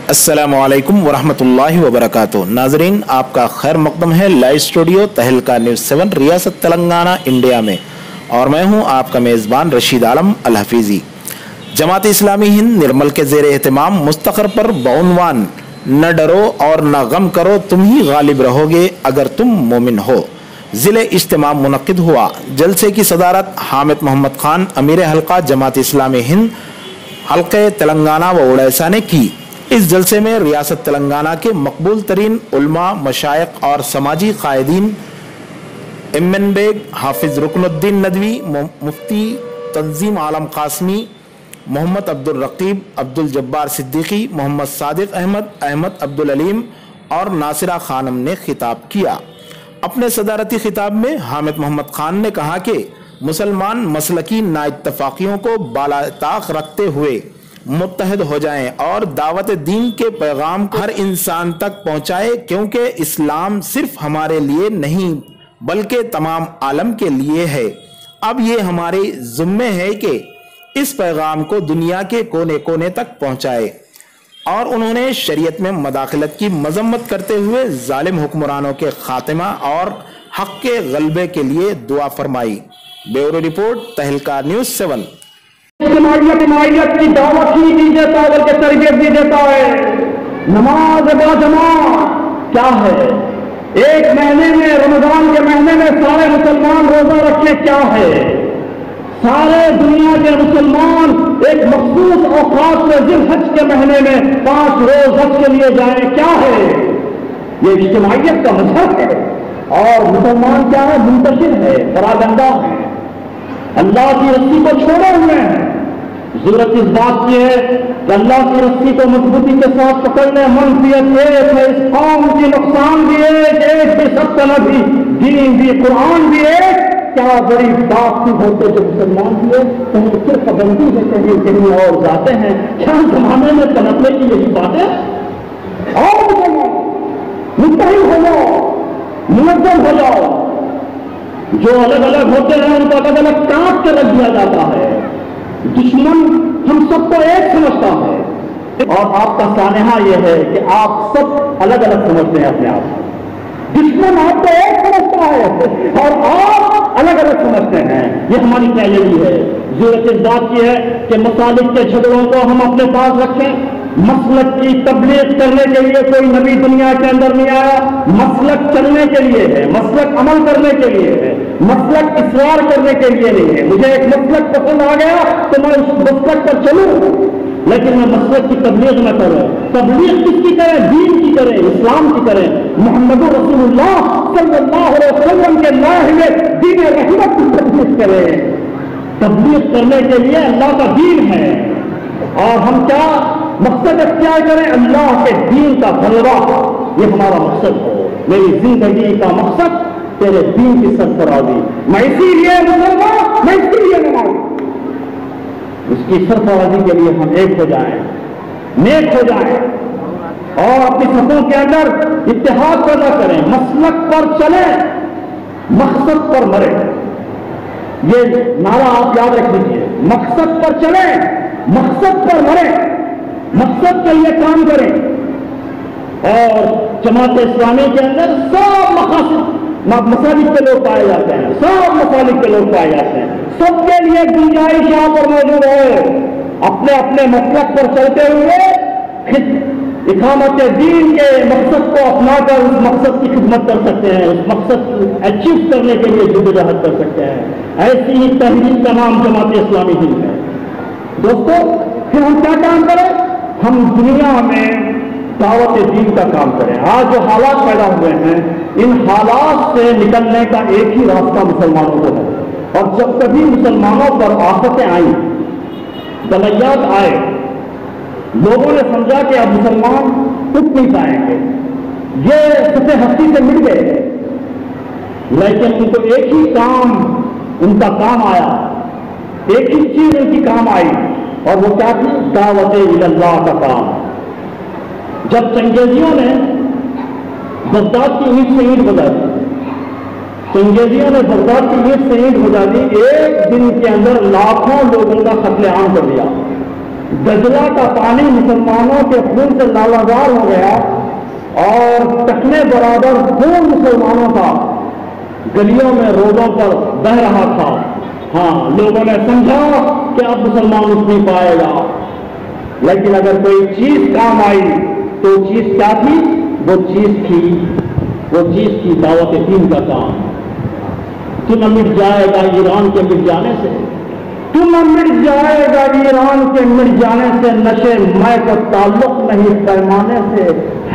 السلام علیکم ورحمۃ اللہ وبرکاتہ۔ ناظرین، آپ کا خیر مقدم ہے لائیو اسٹوڈیو تہلکہ نیوز 7 ریاست تلنگانہ انڈیا میں، اور میں ہوں آپ کا میزبان رشید عالم الحفیظی۔ جماعت اسلامی ہند نرمل کے زیر اہتمام مستقر پر بعنوان نہ ڈرو اور نہ غم کرو، تم ہی غالب رہو گے اگر تم مومن ہو ضلع اجتماع منعقد ہوا۔ جلسے کی صدارت حامد محمد خان امیر حلقہ جماعت اسلامی ہند حلقہ تلنگانہ و اڑیسہ نے کی۔ اس جلسے میں ریاست تلنگانہ کے مقبول ترین علماء، مشائخ اور سماجی قائدین MN بیگ، حافظ رکن الدین ندوی، مفتی تنظیم عالم قاسمی، محمد عبدالرقیب، عبدالجبار صدیقی، محمد صادق احمد عبدالعلیم اور ناصرہ خانم نے خطاب کیا۔ اپنے صدارتی خطاب میں حامد محمد خان نے کہا کہ مسلمان مسلکی نااتفاقیوں کو بالاتاق رکھتے ہوئے متحد ہو جائیں اور دعوت دین کے پیغام کو ہر انسان تک پہنچائے، کیونکہ اسلام صرف ہمارے لیے نہیں بلکہ تمام عالم کے لیے ہے۔ اب یہ ہمارے ذمے ہے کہ اس پیغام کو دنیا کے کونے کونے تک پہنچائے۔ اور انہوں نے شریعت میں مداخلت کی مذمت کرتے ہوئے ظالم حکمرانوں کے خاتمہ اور حق کے غلبے کے لیے دعا فرمائی۔ Bureau report Tehelka news 7۔ اجتماعیت کی دعوت نہیں دی دیتا بلکہ تربیت دی دیتا ہے۔ نماز با جماعت کیا ہے؟ ایک مہینے میں، رمضان کے مہینے میں سارے مسلمان روزہ رکھے کیا ہے؟ سارے دنیا کے مسلمان ایک مخصوص اوقات میں ذی الحج کے مہینے میں 5 روز حج کے لیے جائیں کیا ہے؟ یہ اجتماعیت کا مظہر ہے۔ اور مسلمان کیا ہے؟ منتشر ہے، پراگندہ ہے، اللہ کی رسی کو چھوڑے ہوئے ہیں۔ ضرورت اس بات کی ہے کہ اللہ کی رسی کو مضبوطی کے ساتھ پکڑنے۔ منفیت ایک ہے، اس قوم کی نقصان بھی ایک بھی سب بھی، دین بھی، قرآن بھی ایک۔ کیا بڑی بات کی ہوتے جو مسلمان بھی ہے، کہیں صرف پابندی ہے، کہیں اور جاتے ہیں۔ کیا زمانے میں تنقلے کی یہی بات ہے؟ اور متحد ہو جاؤ، منظم ہو جاؤ۔ جو الگ الگ ہوتے ہیں ان کو الگ الگ کاٹ کے رکھ دیا جاتا ہے۔ دشمن ہم سب کو ایک سمجھتا ہے، اور آپ کا سانحہ یہ ہے کہ آپ سب الگ الگ سمجھتے ہیں اپنے آپ کو۔ دشمن آپ کو ایک سمجھتا ہے اور آپ الگ الگ سمجھتے ہیں۔ یہ ہماری ٹریجڈی ہے۔ ضرورت اس بات کی ہے کہ مسالک کے جھگڑوں کو ہم اپنے پاس رکھیں۔ مسلک کی تبلیغ کرنے کے لیے کوئی نبی دنیا کے اندر نہیں آیا۔ مسلک چلنے کے لیے ہے، مسلک عمل کرنے کے لیے ہے، مسلک اصرار کرنے کے لیے نہیں ہے۔ مجھے ایک مسلک پسند آ گیا تو میں اس مسلک پر چلوں، لیکن میں مسلک کی تبلیغ نہ کروں۔ تبلیغ کس کی کریں؟ دین کی کریں، اسلام کی کریں، محمد رسول اللہ صلی اللہ علیہ وسلم کے لائے ہوئے دین رحمت کی تبلیغ کریں۔ تبلیغ کرنے کے لیے اللہ کا دین ہے، اور ہم کیا مقصد اختیار کریں؟ اللہ کے دین کا غلبہ، یہ ہمارا مقصد ہو۔ میری زندگی کا مقصد تیرے دین کی سرفرازی۔ میں اسی لیے مسلمان، میں اسی لیے نمازی۔ اس کی سرفرازی کے لیے ہم ایک ہو جائیں، نیک ہو جائیں، اور اپنی صفوں کے اندر اتحاد پیدا کریں۔ مسلک پر چلیں، مقصد پر مریں۔ یہ نعرہ آپ یاد رکھ لیجیے، مقصد پر چلیں، مقصد پر مریں، مقصد کے لیے کام کریں۔ اور جماعت اسلامی کے اندر سب مقاصد مسالک کے لوگ پائے جاتے ہیں، سب مسالک کے لوگ پائے جاتے ہیں۔ سب کے لیے گنجائش یہاں پر موجود ہے۔ اپنے اپنے مسلک پر چلتے ہوئے اقامت دین کے مقصد کو اپنا کر اس مقصد کی خدمت کر سکتے ہیں، اس مقصد کو اچیو کرنے کے لیے جدوجہد کر سکتے ہیں۔ ایسی ہی تحریک کا نام جماعت اسلامی ہند ہے۔ دوستو، پھر ہم کیا کام کریں؟ ہم دنیا میں دعوت دین کا کام کریں۔ آج جو حالات پیدا ہوئے ہیں، ان حالات سے نکلنے کا ایک ہی راستہ مسلمانوں کو ہے۔ اور جب کبھی مسلمانوں پر آفتیں آئیں، بلیات آئے، لوگوں نے سمجھا کہ اب مسلمان اٹھ نہیں پائیں گے، یہ سطح ہستی سے مٹ گئے، لیکن ان کو ایک ہی کام، ان کا کام آیا، ایک ہی چیز ان کی کام آئی، اور وہ کیا تھی؟ دعوت اللہ کا کام۔ جب چنگیزیوں نے بغداد کی اینٹ سے اینٹ بجا دی، چنگیزیوں نے بغداد کی اینٹ سے اینٹ بجا دی، ایک دن کے اندر لاکھوں لوگوں کا قتل عام کر دیا۔ دجلہ کا پانی مسلمانوں کے خون سے لالہزار ہو گیا اور ٹکنے برابر خون مسلمانوں کا گلیوں میں روڈوں پر بہ رہا تھا. ہاں لوگوں نے سمجھا کہ اب مسلمان اٹھ نہیں پائے گا، لیکن اگر کوئی چیز کام آئی تو چیز کیا تھی؟ وہ چیز تھی دعوت دین کا کام. تو نہ مٹ جائے گا ایران کے مٹ جانے سے، تو نہ مٹ جائے گا ایران کے مٹ جانے سے، نشے میں کو تعلق نہیں پیمانے سے،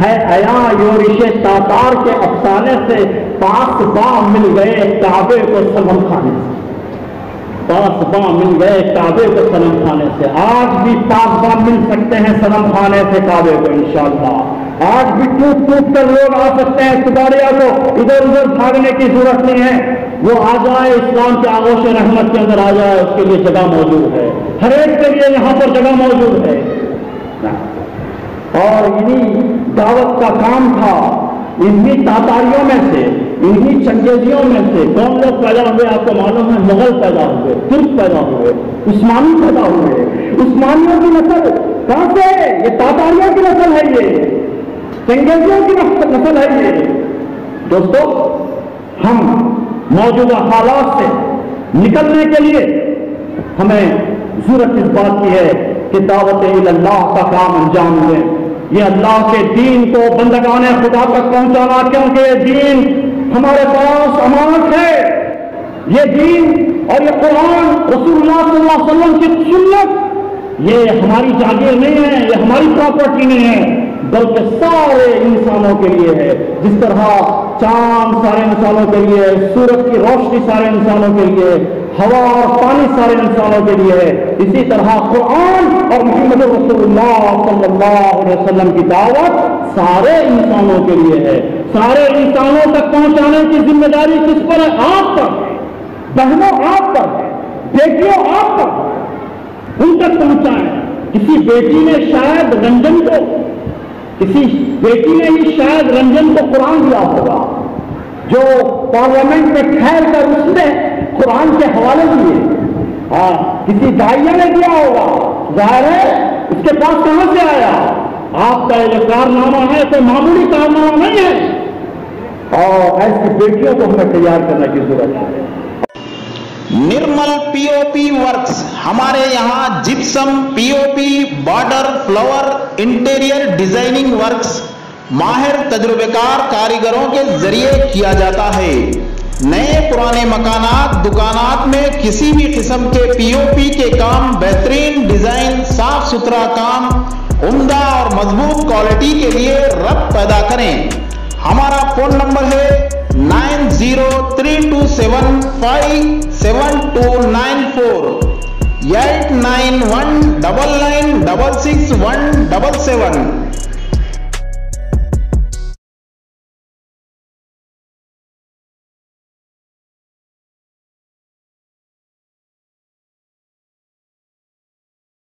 ہے عیا یورش تاتار کے افسانے سے، پاس باں مل گئے کعبے کو صنم کھانے سے، پاس باں مل گئے کعبے کو صنم کھانے سے. آج بھی پاس باں مل سکتے ہیں صنم کھانے سے کعبے کو انشاءاللہ. آج بھی ٹوٹ کر لوگ آ سکتے ہیں، تباڑیا کو ادھر ادھر بھاگنے کی ضرورت نہیں ہے. وہ آ جائے اسلام کے آغوش رحمت کے اندر آ جائے، اس کے لیے جگہ موجود ہے، ہر ایک کے لیے یہاں پر جگہ موجود ہے. اور انہی دعوت کا کام تھا. انہی تاتاریوں میں سے، انہی چنگیزیوں میں سے کون لوگ پیدا ہوئے آپ کو معلوم ہے؟ مغل پیدا ہوئے، ترک پیدا ہوئے، عثمانی پیدا ہوئے. عثمانیوں کی نسل کہاں سے؟ یہ تاتاریوں کی نسل ہے، یہ چنگیزیوں کی نسل ہے. یہ دوستو، ہم موجودہ حالات سے نکلنے کے لیے ہمیں ضرورت اس بات کی ہے کہ دعوت اللہ کا کام انجام دیں. یہ اللہ کے دین کو بندگان خدا تک پہنچانا، کیونکہ یہ دین ہمارے پاس امانت ہے. یہ دین اور یہ قرآن رسول اللہ صلی اللہ علیہ وسلم کی سنت، یہ ہماری جاگیر نہیں ہے، یہ ہماری پراپرٹی نہیں ہے، بلکہ سارے انسانوں کے لیے ہے. جس طرح چاند سارے انسانوں کے لیے، سورج کی روشنی سارے انسانوں کے لیے، ہوا اور پانی سارے انسانوں کے لیے ہے، اسی طرح قرآن اور محمد رسول اللہ صلی اللہ علیہ وسلم کی دعوت سارے انسانوں کے لیے ہے. سارے انسانوں تک پہنچانے کی ذمہ داری کس پر ہے؟ آپ پر. بہنوں آپ پر، بیٹیوں آپ پر، ان تک پہنچائیں. کسی بیٹی نے شاید رنجن کو، کسی بیٹی نے ہی شاید رنجن کو قرآن دیا ہوگا، جو پارلیمنٹ میں ٹھہر کر اس نے قرآن کے حوالے دیے. ہاں، کسی داعیہ نے دیا ہوگا، ظاہر ہے اس کے پاس کہاں سے آیا؟ آپ کا یہ کارنامہ ہے تو معمولی کارنامہ نہیں ہے، اور ایسی بیٹیوں کو ہمیں تیار کرنے کی ضرورت ہے. نرمل پی او پی ورکس، ہمارے یہاں gypsum, P O P, border, flower, interior designing works ماہر تجربہ کار کاریگروں کے ذریعے کیا جاتا ہے. نئے پرانے مکانات، دکانات میں کسی بھی قسم کے پی او پی کے کام، بہترین ڈیزائن، صاف ستھرا کام، عمدہ اور مضبوط کوالٹی کے لیے ربط پیدا کریں. ہمارا فون نمبر ہے 9032757294 8919966177.